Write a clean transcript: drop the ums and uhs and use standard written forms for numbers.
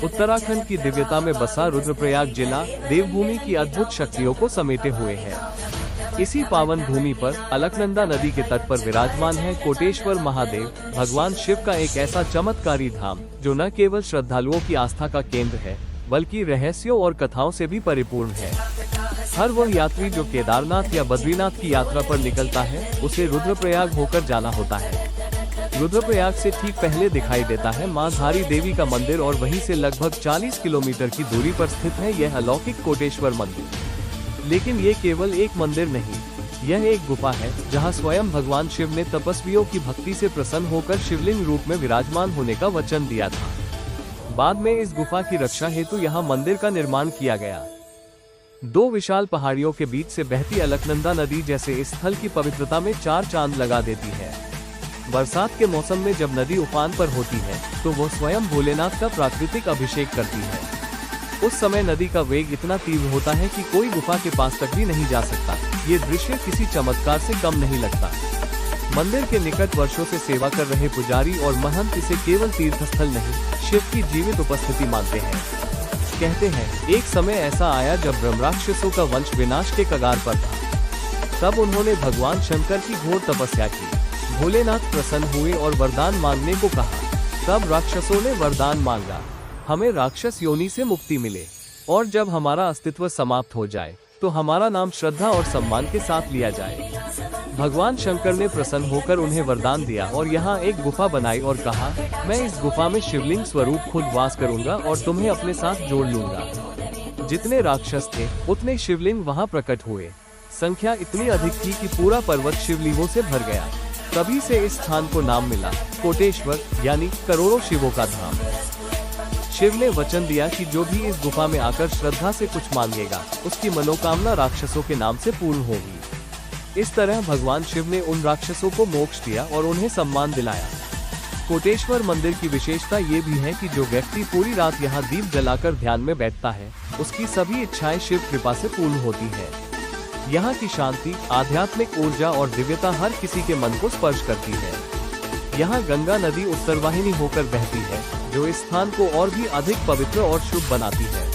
उत्तराखंड की दिव्यता में बसा रुद्रप्रयाग जिला देवभूमि की अद्भुत शक्तियों को समेटे हुए है। इसी पावन भूमि पर अलकनंदा नदी के तट पर विराजमान है कोटेश्वर महादेव, भगवान शिव का एक ऐसा चमत्कारी धाम जो न केवल श्रद्धालुओं की आस्था का केंद्र है बल्कि रहस्यों और कथाओं से भी परिपूर्ण है। हर वह यात्री जो केदारनाथ या बद्रीनाथ की यात्रा पर निकलता है उसे रुद्रप्रयाग होकर जाना होता है। रुद्रप्रयाग से ठीक पहले दिखाई देता है मां धारी देवी का मंदिर और वहीं से लगभग 40 किलोमीटर की दूरी पर स्थित है यह अलौकिक कोटेश्वर मंदिर। लेकिन ये केवल एक मंदिर नहीं, यह एक गुफा है जहां स्वयं भगवान शिव ने तपस्वियों की भक्ति से प्रसन्न होकर शिवलिंग रूप में विराजमान होने का वचन दिया था। बाद में इस गुफा की रक्षा हेतु यहाँ मंदिर का निर्माण किया गया। दो विशाल पहाड़ियों के बीच से बहती अलकनंदा नदी जैसे इस स्थल की पवित्रता में चार चांद लगा देती है। बरसात के मौसम में जब नदी उफान पर होती है तो वो स्वयं भोलेनाथ का प्राकृतिक अभिषेक करती है। उस समय नदी का वेग इतना तीव्र होता है कि कोई गुफा के पास तक भी नहीं जा सकता। ये दृश्य किसी चमत्कार से कम नहीं लगता। मंदिर के निकट वर्षों से सेवा कर रहे पुजारी और महंत इसे केवल तीर्थ स्थल नहीं, शिव की जीवित उपस्थिति मानते हैं। कहते हैं एक समय ऐसा आया जब ब्रह्मराक्षसों का वंश विनाश के कगार पर था। तब उन्होंने भगवान शंकर की घोर तपस्या की। भोलेनाथ प्रसन्न हुए और वरदान मांगने को कहा। तब राक्षसों ने वरदान मांगा, हमें राक्षस योनि से मुक्ति मिले और जब हमारा अस्तित्व समाप्त हो जाए तो हमारा नाम श्रद्धा और सम्मान के साथ लिया जाए। भगवान शंकर ने प्रसन्न होकर उन्हें वरदान दिया और यहाँ एक गुफा बनाई और कहा, मैं इस गुफा में शिवलिंग स्वरूप खुद वास करूंगा और तुम्हें अपने साथ जोड़ लूंगा। जितने राक्षस थे उतने शिवलिंग वहाँ प्रकट हुए। संख्या इतनी अधिक थी कि पूरा पर्वत शिवलिंगों से भर गया। तभी से इस स्थान को नाम मिला कोटेश्वर, यानी करोड़ों शिवों का धाम। शिव ने वचन दिया कि जो भी इस गुफा में आकर श्रद्धा से कुछ मांगेगा उसकी मनोकामना राक्षसों के नाम से पूर्ण होगी। इस तरह भगवान शिव ने उन राक्षसों को मोक्ष दिया और उन्हें सम्मान दिलाया। कोटेश्वर मंदिर की विशेषता ये भी है कि जो व्यक्ति पूरी रात यहाँ दीप जलाकर ध्यान में बैठता है उसकी सभी इच्छाएं शिव कृपा से पूर्ण होती है। यहाँ की शांति, आध्यात्मिक ऊर्जा और दिव्यता हर किसी के मन को स्पर्श करती है। यहाँ गंगा नदी उत्तरवाहिनी होकर बहती है जो इस स्थान को और भी अधिक पवित्र और शुभ बनाती है।